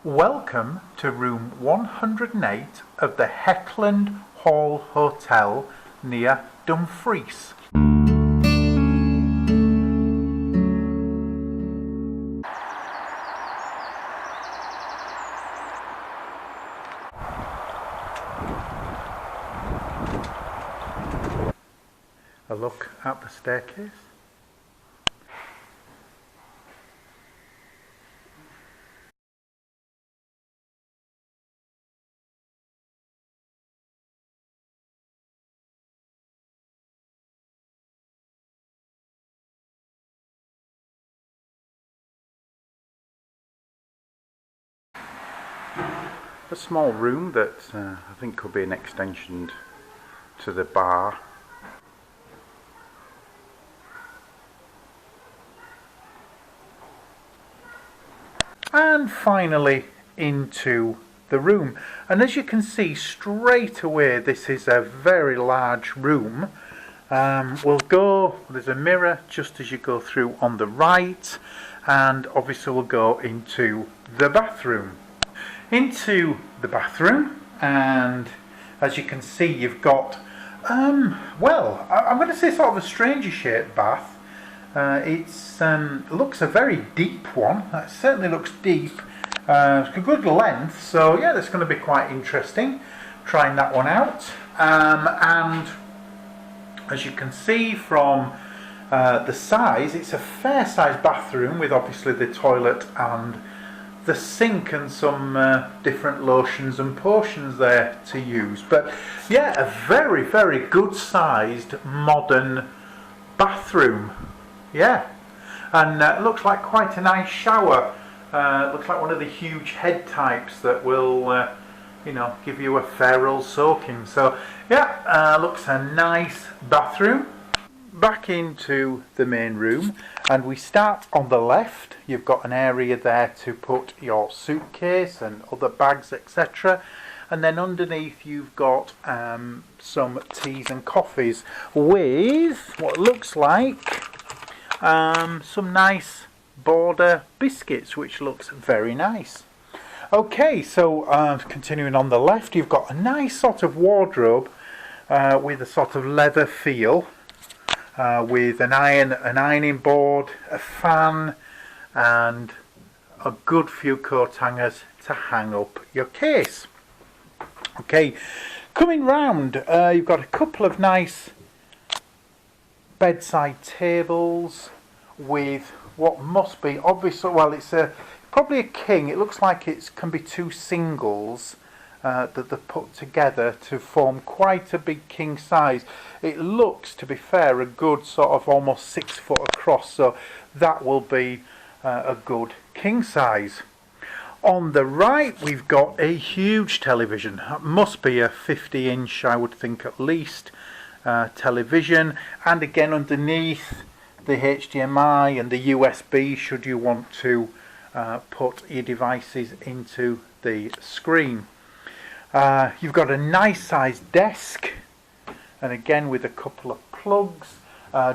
Welcome to room 108 of the Hetland Hall Hotel near Dumfries. A look at the staircase. A small room that I think could be an extension to the bar. And finally into the room, and as you can see straight away, this is a very large room. There's a mirror just as you go through on the right, and obviously we'll go into the bathroom. And as you can see, you've got I'm going to say sort of a stranger shaped bath. It looks a very deep one. It certainly looks deep. It's a good length, so yeah, that's going to be quite interesting trying that one out. And as you can see from the size, it's a fair sized bathroom with obviously the toilet and the sink and some different lotions and potions there to use. But yeah, a very, very good sized modern bathroom. Yeah, and it looks like quite a nice shower. Looks like one of the huge head types that will give you a fair old soaking. So yeah, looks a nice bathroom. Back into the main room, and we start on the left. You've got an area there to put your suitcase and other bags, etc. And then underneath you've got some teas and coffees with what looks like some nice border biscuits, which looks very nice. Okay, so continuing on the left, you've got a nice sort of wardrobe with a sort of leather feel. With an ironing board, a fan, and a good few coat hangers to hang up your case. Okay, coming round, you've got a couple of nice bedside tables with what must be obviously, well, it's probably a king. It looks like it can be two singles that they're put together to form quite a big king size. It looks, to be fair, a good sort of almost 6 foot across, so that will be a good king size. On the right we've got a huge television. That must be a 50-inch, I would think at least, television, and again underneath the HDMI and the USB should you want to put your devices into the screen. You've got a nice sized desk, and again with a couple of plugs.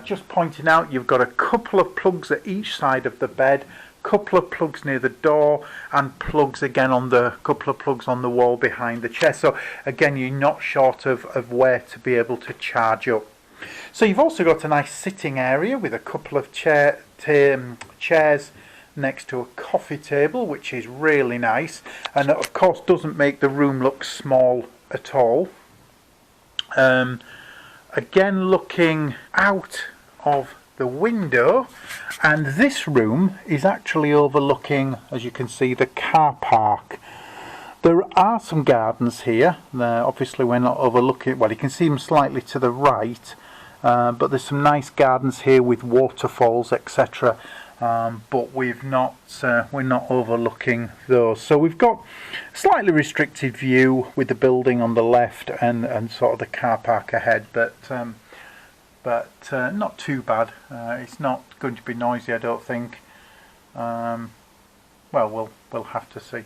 Just pointing out, you've got a couple of plugs at each side of the bed, couple of plugs near the door, and plugs again on the couple of plugs on the wall behind the chair. So again, you're not short of where to be able to charge up. So you've also got a nice sitting area with a couple of chairs next to a coffee table, which is really nice, and of course doesn't make the room look small at all. Again, looking out of the window, and this room is actually overlooking, as you can see, the car park. There are some gardens here. Obviously we're not overlooking, well, you can see them slightly to the right, but there's some nice gardens here with waterfalls, etc. But we're not overlooking those. So we've got a slightly restricted view with the building on the left and sort of the car park ahead, but not too bad. It's not going to be noisy, I don't think. Well, we'll have to see.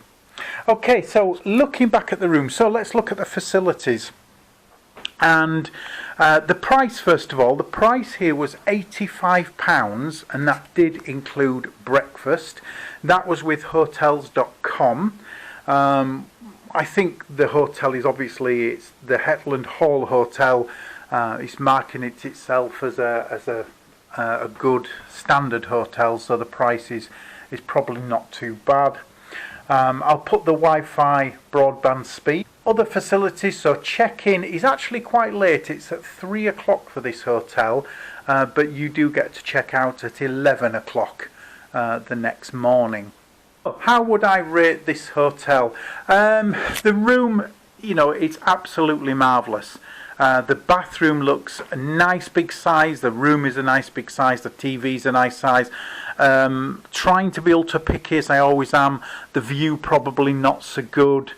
Okay, so looking back at the room, so let's look at the facilities. And the price, first of all, the price here was £85, and that did include breakfast. That was with hotels.com, I think the hotel is it's the Hetland Hall Hotel. It's marking it itself as a good standard hotel, so the price is probably not too bad. I'll put the Wi-Fi broadband speed. Other facilities, so check-in is actually quite late. It's at 3 o'clock for this hotel, but you do get to check out at 11 o'clock the next morning. How would I rate this hotel? The room, it's absolutely marvellous. The bathroom looks a nice big size, the room is a nice big size, the TV's a nice size. Trying to be ultra picky as I always am. The view probably not so good.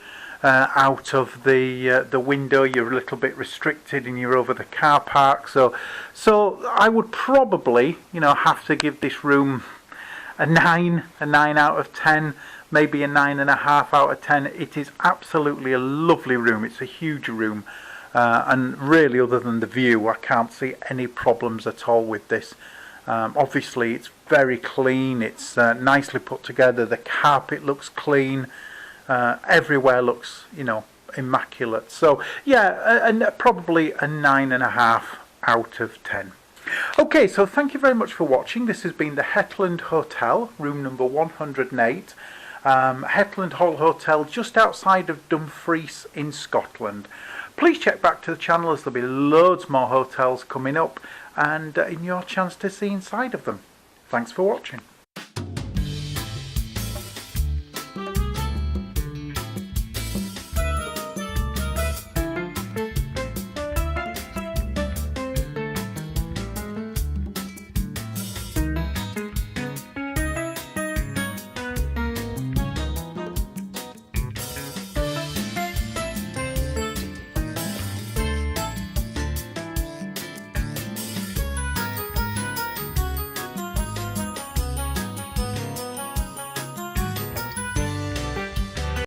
Out of the window, you're a little bit restricted and you're over the car park. So I would probably, have to give this room a 9 out of 10, maybe a 9.5 out of 10. It is absolutely a lovely room. It's a huge room, and really, other than the view, I can't see any problems at all with this. Obviously, it's very clean. It's nicely put together. The carpet looks clean. Everywhere looks, immaculate. So yeah, probably a 9.5 out of 10. Okay, so thank you very much for watching. This has been the Hetland Hotel, room number 108. Hetland Hall Hotel, just outside of Dumfries in Scotland. Please check back to the channel as there'll be loads more hotels coming up, and in your chance to see inside of them. Thanks for watching.